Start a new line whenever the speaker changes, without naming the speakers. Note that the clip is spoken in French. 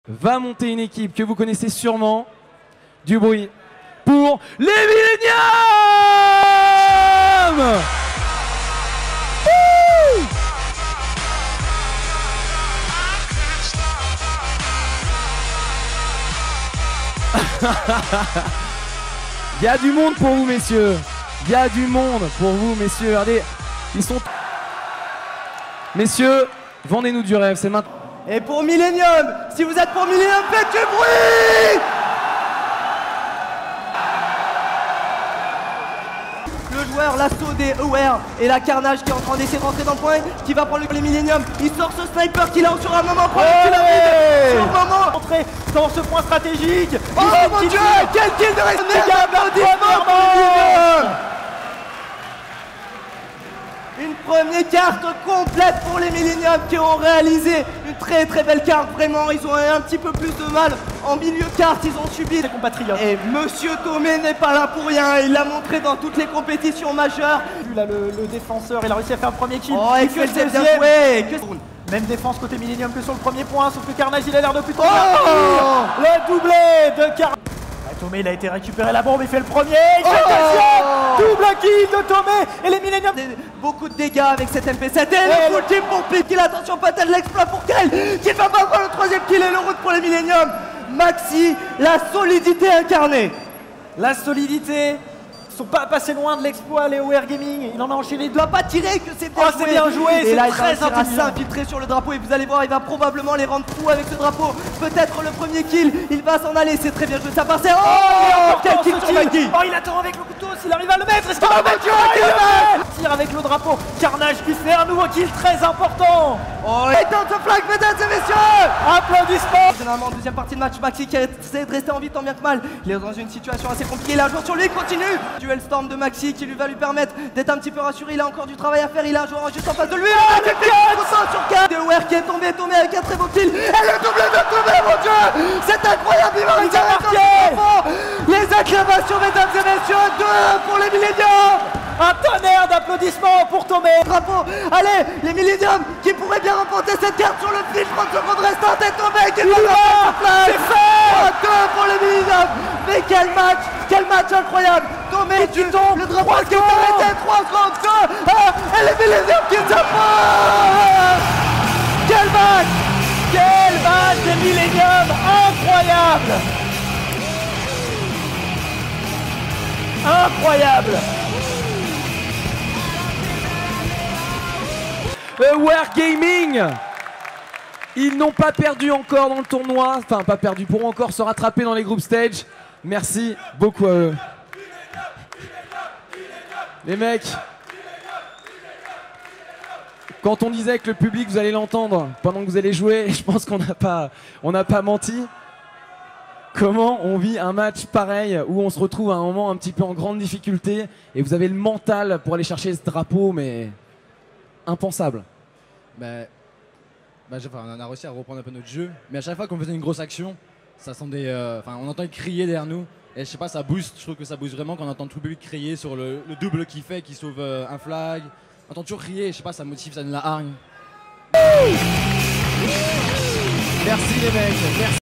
va monter une équipe que vous connaissez sûrement. Du bruit pour les Millenniums. Il y a du monde pour vous, messieurs. Il y a du monde pour vous, messieurs. Regardez, ils sont... Messieurs, vendez-nous du rêve, c'est maintenant.
Et pour Millennium, si vous êtes pour Millennium, faites du bruit! Le joueur, l'assaut des Aware et la Carnage qui est en train d'essayer de rentrer dans le point, qui va prendre les Millennium. Il sort ce sniper qu'il a sur un moment, sur le moment.
Entrer dans ce point stratégique.
Oh mon Dieu, quel kill de Une première carte complète pour les Millennium qui ont réalisé une très belle carte. Vraiment, ils ont un petit peu plus de mal en milieu de carte. Ils ont subi
des compatriotes.
Et Monsieur Tomé n'est pas là pour rien. Il l'a montré dans toutes les compétitions majeures.
Là, le défenseur, il a réussi à faire un premier kill.
Oh, et que c'est bien joué.
Même défense côté Millennium que sur le premier point, sauf que Carnage il a l'air de plutôt le doublé de Carnage. Tomé il a été récupéré la bombe, il fait le premier, il fait le deuxième, double kill de Tomé et les Millennium.
Beaucoup de dégâts avec cette MP7 et le full team pour Piquil, attention peut-être l'exploit pour Kel qui va pas avoir le troisième kill et le route pour les Millennium. Maxi, la solidité incarnée.
La solidité. Ils sont pas passés loin de l'exploit, les Aware Gaming. Il en a enchaîné
Il doit pas tirer, que c'est bien,
bien joué.
Et là, il
très
va s'infiltrer sur le drapeau et vous allez voir, il va probablement les rendre fous avec ce drapeau. Peut-être le premier kill, il va s'en aller, c'est très bien joué, ça part. Oh, quel kill sur Maggie.
Oh, il attend avec le couteau, s'il arrive à le mettre. Est-ce qu'il va
mettre
tire avec le drapeau. Carnage qui fait un nouveau kill très important.
Oh, et dans ce flag, mesdames et messieurs.
Applaudissements.
Généralement, deuxième partie de match, Maxi qui essaie de rester en vie tant bien que mal. Il est dans une situation assez compliquée, la joueur sur lui, il continue. Duel storm de Maxi qui lui va lui permettre d'être un petit peu rassuré. Il a encore du travail à faire. Il a un joueur juste en face de lui. Le sur 4 de Aware qui est tombé avec un très beau kill. Et le double de Tomé, mon Dieu. C'est incroyable. Il va réussir à marquer. Les acclamations, mesdames et messieurs. 2 pour les Millennium.
Un tonnerre d'applaudissements pour Tomé.
Bravo. Allez, les Millennium qui pourraient bien remporter cette carte sur le fil. 30 secondes restantes. Et Tomé qui va
c'est fait.
2 pour les Millennium. Mais quel match incroyable. Tomé, tu tombes, le drapeau qui est arrêté, 3 secondes, 2, et les Millennium qui s'approchent. Quel match
des Millennium, incroyable.
Aware Gaming, ils n'ont pas perdu encore dans le tournoi, enfin pas perdu, pourront encore se rattraper dans les group stage. Merci beaucoup à eux. Les mecs, quand on disait que le public, vous allez l'entendre pendant que vous allez jouer, je pense qu'on n'a pas menti. Comment on vit un match pareil où on se retrouve à un moment un petit peu en grande difficulté et vous avez le mental pour aller chercher ce drapeau, mais impensable.
On a réussi à reprendre un peu notre jeu, mais à chaque fois qu'on faisait une grosse action, ça sentait, on entendait crier derrière nous. Et je sais pas, ça booste, je trouve que ça booste vraiment quand on entend tout le public crier sur le double qu'il fait, qui sauve un flag. On entend toujours crier, je sais pas, ça motive, ça donne la hargne.
Merci les mecs, merci.